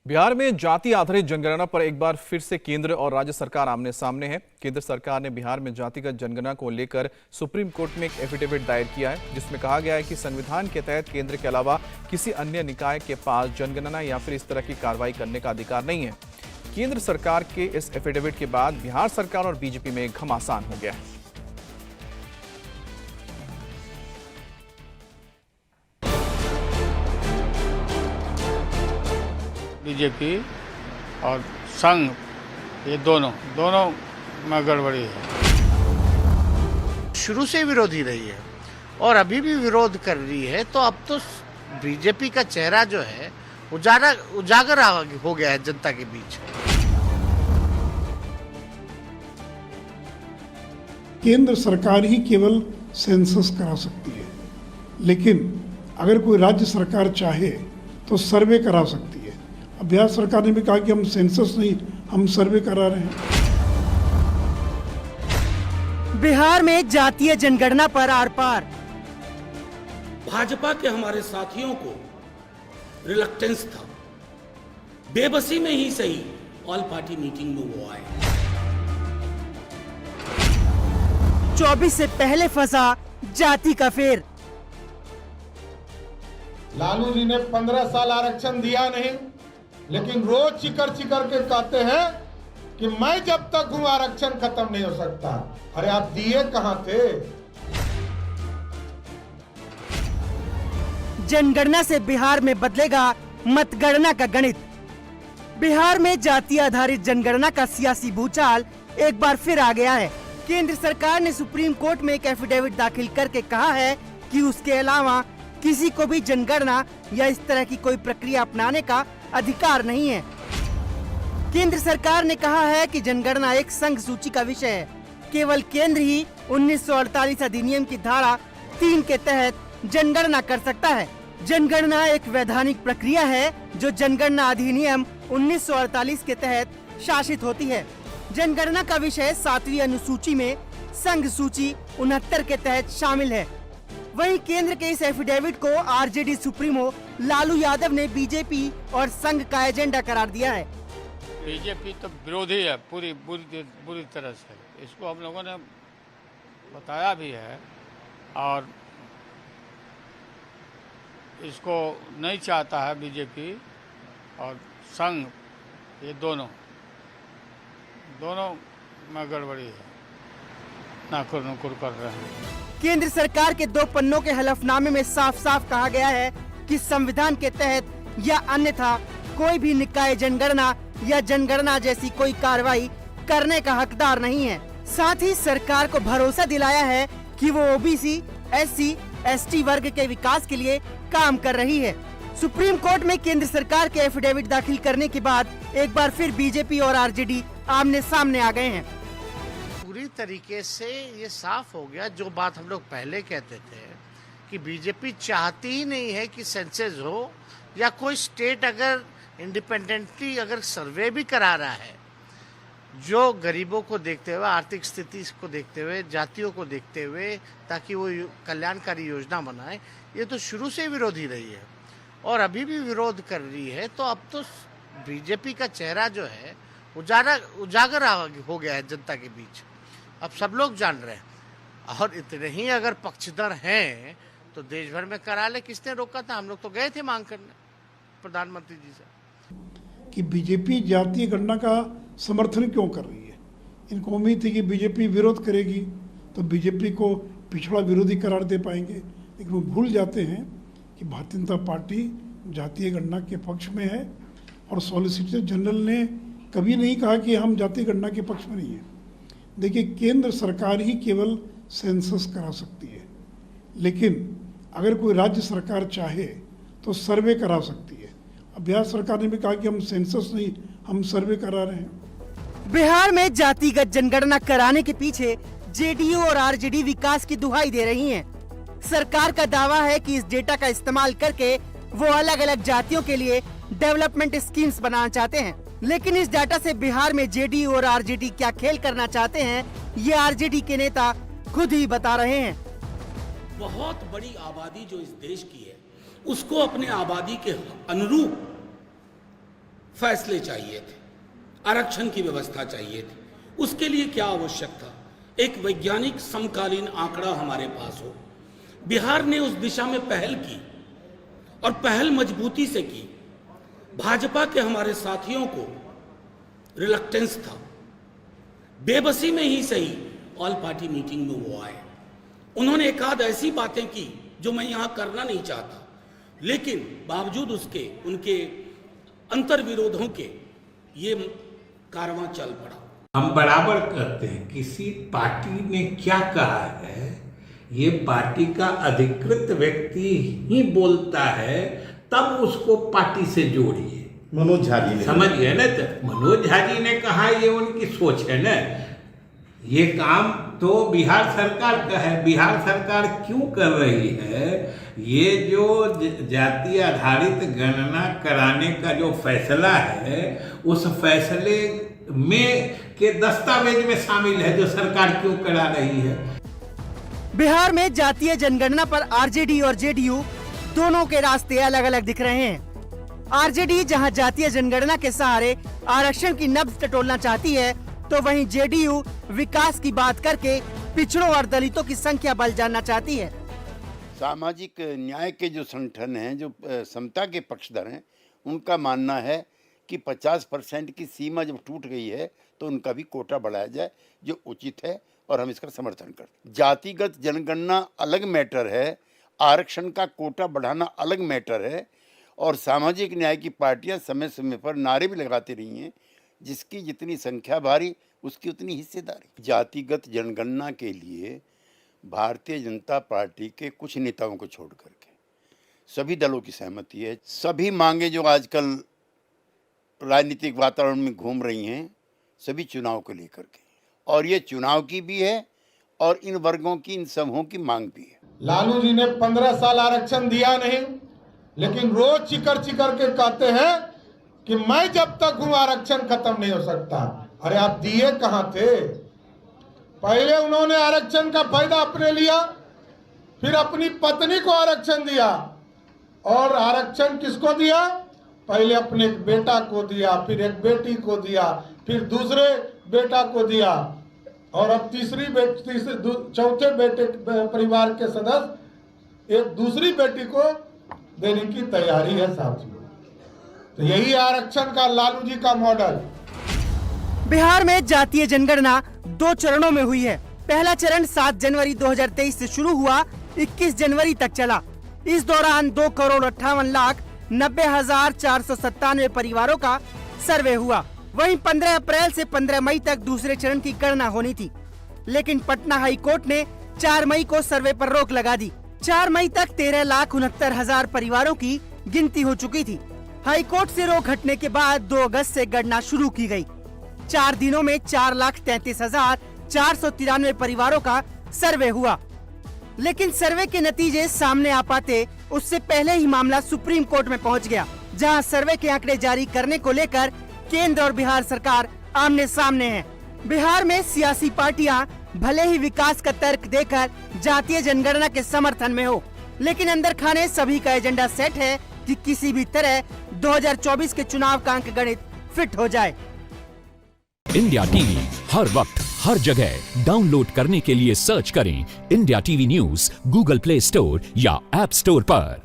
बिहार में जाति आधारित जनगणना पर एक बार फिर से केंद्र और राज्य सरकार आमने सामने है। केंद्र सरकार ने बिहार में जातिगत जनगणना को लेकर सुप्रीम कोर्ट में एक एफिडेविट दायर किया है, जिसमें कहा गया है कि संविधान के तहत केंद्र के अलावा किसी अन्य निकाय के पास जनगणना या फिर इस तरह की कार्रवाई करने का अधिकार नहीं है। केंद्र सरकार के इस एफिडेविट के बाद बिहार सरकार और बीजेपी में घमासान हो गया है। बीजेपी और संघ ये दोनों में गड़बड़ी है। शुरू से विरोधी रही है और अभी भी विरोध कर रही है, तो अब तो बीजेपी का चेहरा जो है उजागर हो गया है जनता के बीच। केंद्र सरकार ही केवल सेंसस करा सकती है, लेकिन अगर कोई राज्य सरकार चाहे तो सर्वे करा सकती है। अब बिहार सरकार ने भी कहा कि हम सेंसस नहीं, हम सर्वे करा रहे हैं। बिहार में जातीय जनगणना पर आर पार। भाजपा के हमारे साथियों को रिलक्टेंस था, बेबसी में ही सही ऑल पार्टी मीटिंग में वो आए। 24 से पहले फंसा जाति का फेर। लालू जी ने 15 साल आरक्षण दिया नहीं, लेकिन रोज चिकर के कहते हैं कि मैं जब तक हूं आरक्षण खत्म नहीं हो सकता। अरे आप दिए कहां थे? जनगणना से बिहार में बदलेगा मतगणना का गणित। बिहार में जाति आधारित जनगणना का सियासी भूचाल एक बार फिर आ गया है। केंद्र सरकार ने सुप्रीम कोर्ट में एक एफिडेविट दाखिल करके कहा है कि उसके अलावा किसी को भी जनगणना या इस तरह की कोई प्रक्रिया अपनाने का अधिकार नहीं है। केंद्र सरकार ने कहा है कि जनगणना एक संघ सूची का विषय है। केवल केंद्र ही 1948 अधिनियम की धारा 3 के तहत जनगणना कर सकता है। जनगणना एक वैधानिक प्रक्रिया है जो जनगणना अधिनियम 1948 के तहत शासित होती है। जनगणना का विषय 7वीं अनुसूची में संघ सूची 69 के तहत शामिल है। वहीं केंद्र के इस एफिडेविट को आरजेडी सुप्रीमो लालू यादव ने बीजेपी और संघ का एजेंडा करार दिया है। बीजेपी तो विरोधी है बुरी तरह से। इसको हम लोगों ने बताया भी है और इसको नहीं चाहता है बीजेपी और संघ ये दोनों में गड़बड़ी है, नाकुर नुकुर कर रहे हैं। केंद्र सरकार के 2 पन्नों के हलफनामे में साफ साफ कहा गया है कि संविधान के तहत या अन्यथा कोई भी निकाय जनगणना या जनगणना जैसी कोई कार्रवाई करने का हकदार नहीं है। साथ ही सरकार को भरोसा दिलाया है कि वो ओबीसी, एससी, एसटी वर्ग के विकास के लिए काम कर रही है। सुप्रीम कोर्ट में केंद्र सरकार के एफिडेविट दाखिल करने के बाद एक बार फिर बीजेपी और आरजेडी आमने सामने आ गए हैं। पूरी तरीके से ये साफ हो गया जो बात हम लोग पहले कहते थे कि बीजेपी चाहती ही नहीं है कि सेंसस हो, या कोई स्टेट अगर इंडिपेंडेंटली अगर सर्वे भी करा रहा है जो गरीबों को देखते हुए, आर्थिक स्थिति को देखते हुए, जातियों को देखते हुए, ताकि वो कल्याणकारी योजना बनाए। ये तो शुरू से विरोधी रही है और अभी भी विरोध कर रही है, तो अब तो बीजेपी का चेहरा जो है उजागर हो गया है जनता के बीच। अब सब लोग जान रहे हैं और इतने ही अगर पक्षधर हैं तो देश भर में करा ले। किसने रोका था? हम लोग तो गए थे मांग करने प्रधानमंत्री जी से कि बीजेपी जातीय गणना का समर्थन क्यों कर रही है। इनको उम्मीद थी कि बीजेपी विरोध करेगी तो बीजेपी को पिछड़ा विरोधी करार दे पाएंगे, लेकिन वो भूल जाते हैं कि भारतीय जनता पार्टी जातीय गणना के पक्ष में है और सॉलिसिटर जनरल ने कभी नहीं कहा कि हम जातीय गणना के पक्ष में नहीं है। देखिए, केंद्र सरकार ही केवल सेंसस करा सकती है, लेकिन अगर कोई राज्य सरकार चाहे तो सर्वे करा सकती है। अब बिहार सरकार ने भी कहा कि हम सेंसस नहीं, हम सर्वे करा रहे हैं। बिहार में जातिगत जनगणना कराने के पीछे जेडीयू और आरजेडी विकास की दुहाई दे रही हैं। सरकार का दावा है कि इस डेटा का इस्तेमाल करके वो अलग अलग जातियों के लिए डेवलपमेंट स्कीम्स बनाना चाहते हैं। लेकिन इस डाटा से बिहार में जेडीयू और आरजेडी क्या खेल करना चाहते हैं, ये आरजेडी के नेता खुद ही बता रहे हैं। बहुत बड़ी आबादी जो इस देश की है उसको अपने आबादी के अनुरूप फैसले चाहिए थे, आरक्षण की व्यवस्था चाहिए थी। उसके लिए क्या आवश्यक था? एक वैज्ञानिक समकालीन आंकड़ा हमारे पास हो। बिहार ने उस दिशा में पहल की और पहल मजबूती से की। भाजपा के हमारे साथियों को रिलक्टेंस था, बेबसी में ही सही ऑल पार्टी मीटिंग में वो आए। उन्होंने एक आध ऐसी बातें की जो मैं यहां करना नहीं चाहता, लेकिन बावजूद उसके उनके अंतर विरोधों के ये कारवां चल पड़ा। हम बराबर कहते हैं किसी पार्टी ने क्या कहा है, ये पार्टी का अधिकृत व्यक्ति ही बोलता है, तब उसको पार्टी से जोड़िए। मनोज झा जी समझ गए ना? तो मनोज झा जी ने कहा, ये उनकी सोच है ना। ये काम तो बिहार सरकार का है। बिहार सरकार क्यों कर रही है? ये जो जाति आधारित गणना कराने का जो फैसला है, उस फैसले में के दस्तावेज में शामिल है जो सरकार क्यों करा रही है। बिहार में जातीय जनगणना पर आरजेडी और जेडीयू दोनों के रास्ते अलग अलग दिख रहे हैं। आरजेडी जहां जातीय जनगणना के सहारे आरक्षण की नब्ज टटोलना चाहती है, तो वहीं जेडीयू विकास की बात करके पिछड़ों और दलितों की संख्या बल जानना चाहती है। सामाजिक न्याय के जो संगठन हैं, जो समता के पक्षधर हैं, उनका मानना है कि 50% की सीमा जब टूट गई है तो उनका भी कोटा बढ़ाया जाए, जो उचित है और हम इसका समर्थन करते हैं। जातिगत जनगणना अलग मैटर है, आरक्षण का कोटा बढ़ाना अलग मैटर है, और सामाजिक न्याय की पार्टियां समय समय पर नारे भी लगाती रही हैं, जिसकी जितनी संख्या भारी उसकी उतनी हिस्सेदारी। जातिगत जनगणना के लिए भारतीय जनता पार्टी के कुछ नेताओं को छोड़ करके सभी दलों की सहमति है। सभी मांगे जो आजकल राजनीतिक वातावरण में घूम रही हैं, सभी चुनाव को लेकर के, और ये चुनाव की भी है और इन वर्गों की, इन समूहों की मांग भी है। लालू जी ने 15 साल आरक्षण दिया नहीं, लेकिन रोज चिकर चिकर के कहते हैं कि मैं जब तक हूं आरक्षण खत्म नहीं हो सकता। अरे आप दिए कहां थे? पहले उन्होंने आरक्षण का फायदा अपने लिया, फिर अपनी पत्नी को आरक्षण दिया, और आरक्षण किसको दिया? पहले अपने एक बेटा को दिया, फिर एक बेटी को दिया, फिर दूसरे बेटा को दिया, और अब चौथे बेटे परिवार के सदस्य एक दूसरी बेटी को देने की तैयारी है साथियों। तो यही आरक्षण का लालू जी का मॉडल। बिहार में जातीय जनगणना 2 चरणों में हुई है। पहला चरण 7 जनवरी 2023 से शुरू हुआ, 21 जनवरी तक चला। इस दौरान 2,58,90,497 परिवारों का सर्वे हुआ। वहीं 15 अप्रैल से 15 मई तक दूसरे चरण की गणना होनी थी, लेकिन पटना हाई कोर्ट ने 4 मई को सर्वे पर रोक लगा दी। 4 मई तक 13,69,000 परिवारों की गिनती हो चुकी थी। हाई कोर्ट से रोक हटने के बाद 2 अगस्त से गणना शुरू की गई। 4 दिनों में 4,33,493 परिवारों का सर्वे हुआ, लेकिन सर्वे के नतीजे सामने आ पाते उससे पहले ही मामला सुप्रीम कोर्ट में पहुंच गया, जहां सर्वे के आंकड़े जारी करने को लेकर केंद्र और बिहार सरकार आमने सामने है। बिहार में सियासी पार्टियां भले ही विकास का तर्क देकर जातीय जनगणना के समर्थन में हो, लेकिन अंदर खाने सभी का एजेंडा सेट है कि किसी भी तरह 2024 के चुनाव का अंक गणित फिट हो जाए। इंडिया टीवी हर वक्त हर जगह डाउनलोड करने के लिए सर्च करें India TV news Google play store या ऐप स्टोर पर।